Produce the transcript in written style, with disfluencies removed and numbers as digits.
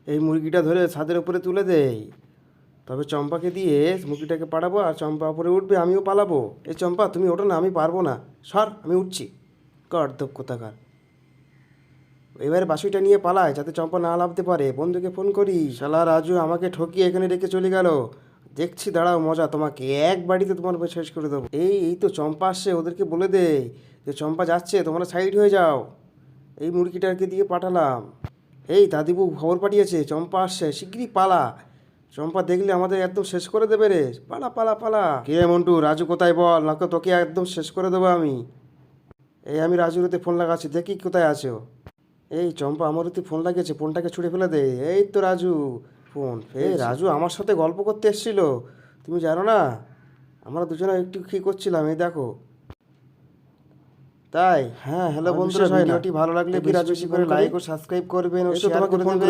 এই মুরগিটা ধরে ছাদের উপরে তুলে দেই, তবে চম্পাকে দিয়ে মুরগিটাকে পাঠাবো আর চম্পা উপরে উঠবে, আমিও পালাবো। এই চম্পা তুমি ওঠো না, আমি পারবো না, সর, আমি উঠছি। গর্দভ কোথাকার। এবারে বাসুইটা নিয়ে পালায় যাতে চম্পা না লাভতে পারে। বন্ধুকে ফোন করি। শালা রাজু আমাকে ঠকিয়ে এখানে রেখে চলে গেল। দেখছি দাঁড়াও মজা, তোমাকে এক বাড়িতে তোমার শেষ করে দেবো। এই তো চম্পা আসছে, ওদেরকে বলে দে যে চম্পা যাচ্ছে, তোমরা সাইড হয়ে যাও। এই মুরগিটাকে দিয়ে পাঠালাম। এই দাদিবু খবর পাঠিয়েছে চম্পা আসছে, শিগগিরই পালা। চম্পা দেখলে আমাদের একদম শেষ করে দেবে রে, পালা পালা পালা। কে মন্টু, রাজু কোথায় বল, নাকি তোকে একদম শেষ করে দেবো আমি। এই আমি রাজুর হাতে ফোন লাগাচ্ছি, দেখি কোথায় আছো। এই চম্পা আমার হাতে ফোন লাগিয়েছে, ফোনটাকে ছুঁড়ে ফেলে দে। এই তো রাজু ফোন। এই রাজু আমার সাথে গল্প করতে এসেছিল, তুমি জানো না? আমরা দুজনে একটু কী করছিলাম, এই দেখো। তাই? হ্যাঁ, হ্যালো বন্ধুরা, ভিডিওটি ভালো লাগলে বেশি বেশি করে লাইক ও সাবস্ক্রাইব করবেন ও শেয়ার করে দেবেন।